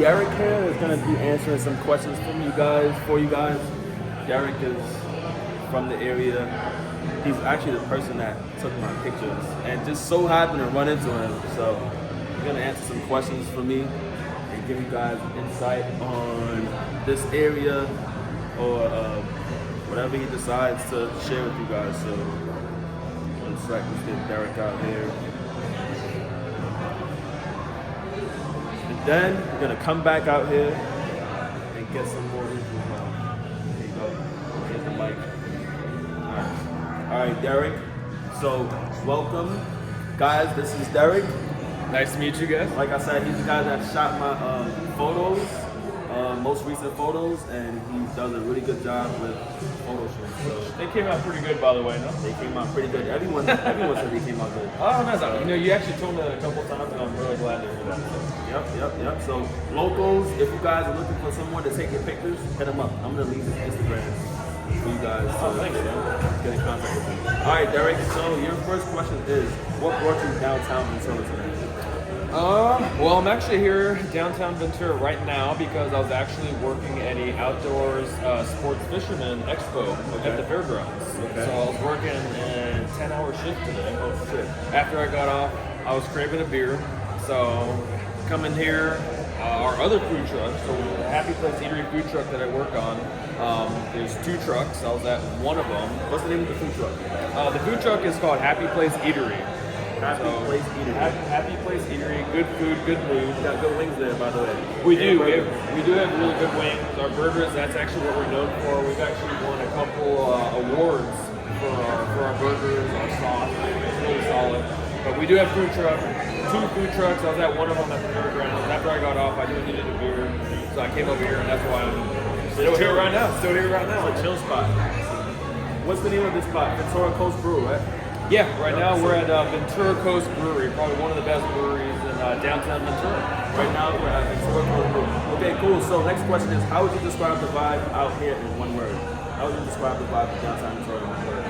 Derek here is going to be answering some questions for you guys. Derek is from the area. He's actually the person that took my pictures and just so happened to run into him. So he's going to answer some questions for me and give you guys insight on this area or whatever he decides to share with you guys. So one sec, let's get Derek out here. And then we're going to come back out here and get some more info. There you go. Here's the mic. All right, Derek. So, welcome. Guys, this is Derek. Nice to meet you guys. Like I said, he's the guy that shot my photos, most recent photos, and he does a really good job with photo shoots. So They came out pretty good, by the way, no? they came out pretty good. Everyone said they came out good. Oh, nice. You know, you actually told me that a couple times, and I'm really glad to hear that. Yep. So, locals, if you guys are looking for someone to take your pictures, hit them up. I'm going to leave his Instagram for you guys to thanks, man. get in contact with him. All right, Derek, so your first question is, what brought you downtown Ventura today? Well, I'm actually here downtown Ventura right now because I was actually working at a outdoors sports fisherman expo at the fairgrounds. Okay. So I was working a 10-hour shift today. Oh, shit. After I got off, I was craving a beer. So coming here, our other food truck, so the Happy Place Eatery food truck that I work on, there's 2 trucks. I was at one of them. What's the name of the food truck? The food truck is called Happy Place Eatery. Happy Place Eatery. Happy Place Eatery, good food, good mood. We got good wings there, by the way. We do. We do have really good wings. Our burgers, that's actually what we're known for. We've actually won a couple awards for our burgers, our sauce. It's really solid. But we do have food truck, 2 food trucks. I was at one of them at the fairgrounds. After I got off, I knew I needed a beer, so I came over here, and that's why I'm still here right now. Still here right now. It's a chill spot. What's the name of this spot? Ventura Coast Brew, right? Yeah, right now we're at Ventura Coast Brewery, probably one of the best breweries in downtown Ventura. Right now we're at Ventura Coast Brew. Okay, cool. So next question is, how would you describe the vibe out here in one word? How would you describe the vibe of downtown Ventura in one word?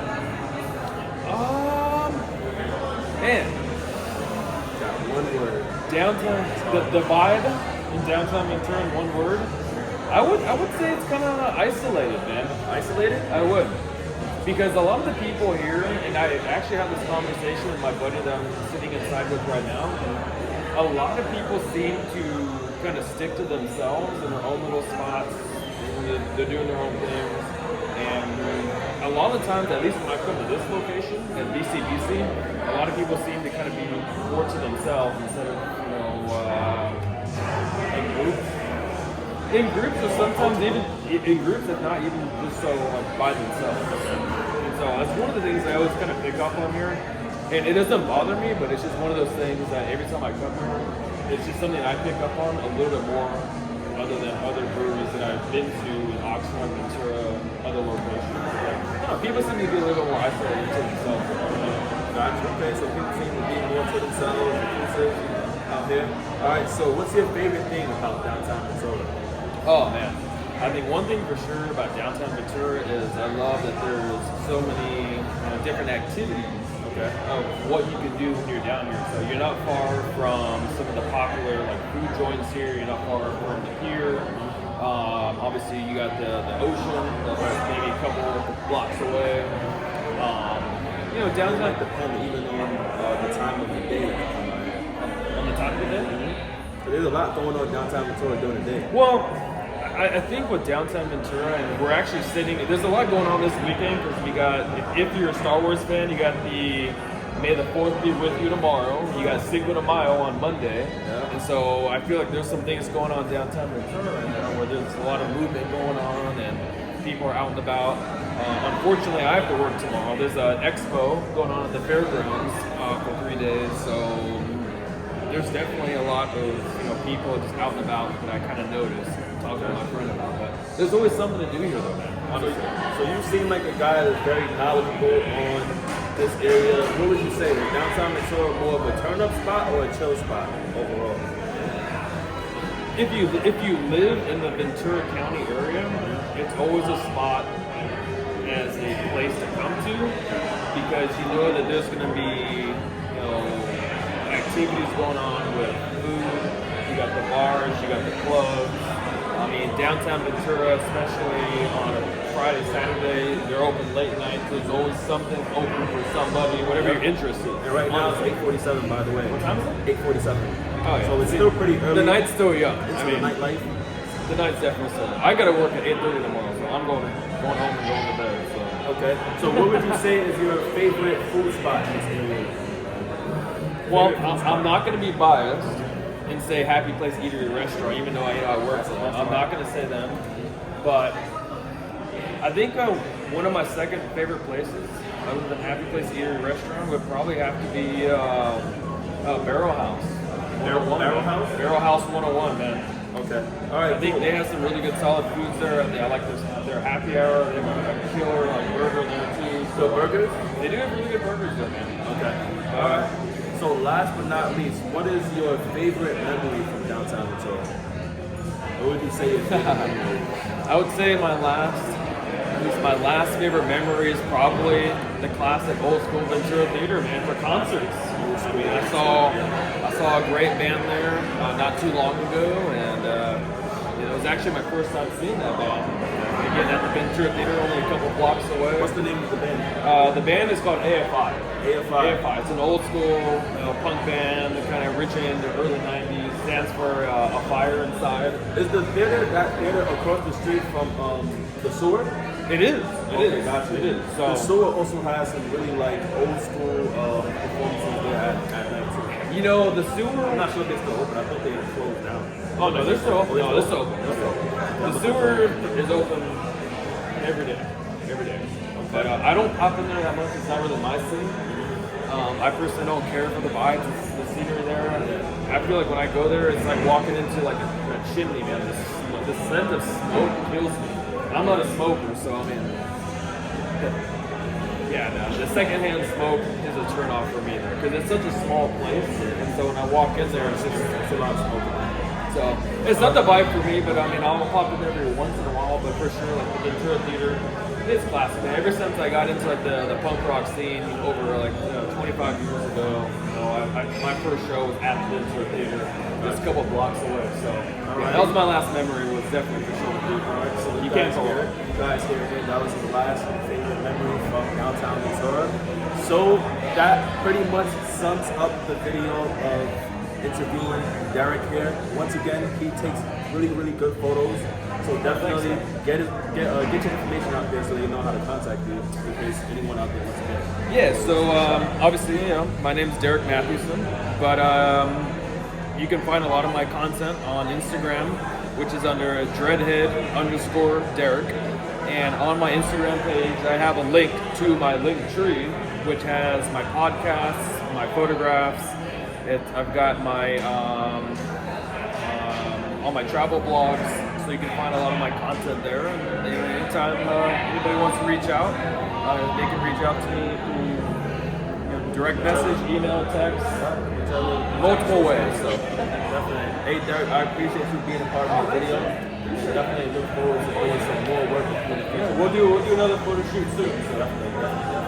Man, Got one word. downtown, the vibe in downtown Ventura in one word. I would say it's kind of isolated, man. Isolated? I would. Because a lot of the people here, and I actually have this conversation with my buddy that I'm sitting inside with right now, a lot of people seem to kind of stick to themselves in their own little spots. They're doing their own things. And a lot of the times, at least when I come to this location, at BCBC, a lot of people seem to kind of be more to themselves instead of, in groups. In groups, or sometimes even in groups, if not even just so by themselves. And so that's one of the things I always kind of pick up on here. And it doesn't bother me, but it's just one of those things that every time I come here, it's just something I pick up on a little bit more other than other breweries that I've been to in Oxnard, Ventura, other locations. People seem to be a little bit more isolated to themselves. Gotcha. Okay, so people seem to be more to themselves, inclusive out here. All right, so what's your favorite thing about downtown Ventura? Oh man, I think one thing for sure about downtown Ventura is I love that there's so many different activities of what you can do when you're down here. So you're not far from some of the popular like food joints here. You're not far from the pier. Obviously, you got the ocean that's maybe a couple blocks away. Downtown Like depending even on the time of the day that you come out here. on the top of the day. So there's a lot going on downtown Ventura during the day. Well, I think with downtown Ventura, and we're actually there's a lot going on this weekend because we got, if you're a Star Wars fan, you got the May the 4th be with you tomorrow. You got Cinco de Mayo on Monday. Yeah. And so I feel like there's some things going on downtown Ventura right now where there's a lot of movement going on and people are out and about. Unfortunately, I have to work tomorrow. There's an expo going on at the fairgrounds for 3 days. So there's definitely a lot of people just out and about that I kind of noticed. Talking to my friend about, but there's always something to do here though, man. Honestly. So you seem like a guy that's very knowledgeable on this area. What would you say? Is downtown Ventura more of a turn-up spot or a chill spot overall? If you live in the Ventura County area, it's always a spot as a place to come to because you know that there's going to be activities going on with food. You got the bars, you got the clubs. I mean, Downtown Ventura, especially on a Friday, Saturday, they're open late night. There's always something open for somebody, whatever you're interested in. And right now it's 8:47, by the way. What time is it? 8:47. Oh, yeah. So it's still pretty early. The night's still young. It's I mean, the nightlife. the night's definitely still young. I got to work at 8:30 tomorrow, so I'm going home and going to bed. So. Okay. So what would you say is your favorite food spot in this area? Well, I'm not going to be biased and say Happy Place Eatery Restaurant, even though I work for them. I'm not going to say them. But I think one of my second favorite places, other than Happy Place Eatery Restaurant, would probably have to be Barrel House. Barrel House? Barrel House 101, man. Okay. All right. I think they have some really good solid foods there. I like their happy hour. They have a killer burger there too. So burgers? They do have really good burgers there, man. Okay. All right. So last but not least, what is your favorite memory from Downtown Ventura? What would you say is your favorite memory? I would say my last favorite memory is probably the classic old school Ventura Theater, man, for concerts. I mean, I saw a great band there not too long ago, and it was actually my first time seeing that band. Again, at the Ventura Theater, only a couple blocks away. What's the name of the band? The band is called AFI. AFI. It's an old school punk band, kind of originated in the early 90s. Stands for a fire inside. Is that theater across the street from the sewer? It is. It is. Gotcha. It is. So the sewer also has some really old school performances there at night too. you know, the sewer. I'm not sure if they're still open. I thought they had closed down. Oh no, they're still open. No, they're still open. The sewer is open every day. Every day. But I don't pop in there that much. It's not really my scene. I personally don't care for the vibes, the scenery there. I feel like when I go there, it's like walking into like a chimney, man. The scent of smoke kills me. I'm not a smoker, so I mean, yeah, no, the secondhand smoke is a turnoff for me there because it's such a small place, and so when I walk in there, it's a lot of smoke. So it's not the vibe for me, but I mean, I'll pop in there every once in a while. But for sure, like the Ventura Theater, it's classic, man. Ever since I got into like the punk rock scene over 25 years ago, my first show was at the Ventura Theater, just a couple blocks away. So that was my last memory. Was definitely for sure. Alright, so You can't go wrong. You guys hear it. That was his last favorite memory from Downtown Ventura. So that pretty much sums up the video of interviewing Derek here. Once again, he takes really, really good photos. So definitely get your information out there so they know how to contact you in case anyone out there wants to get it. Yeah, so obviously, my name's Derek Mathewson, but you can find a lot of my content on Instagram, which is under dreadhead_Derek. And on my Instagram page, I have a link to my link tree, which has my podcasts, my photographs. I've got my all my travel blogs, so you can find a lot of my content there. And anytime anybody wants to reach out, they can reach out to me through direct message, email, text, multiple ways. So Definitely. Hey Derek, I appreciate you being a part of my video. Definitely look forward to doing some more work with you. yeah, we'll do another photo shoot soon. So. Definitely.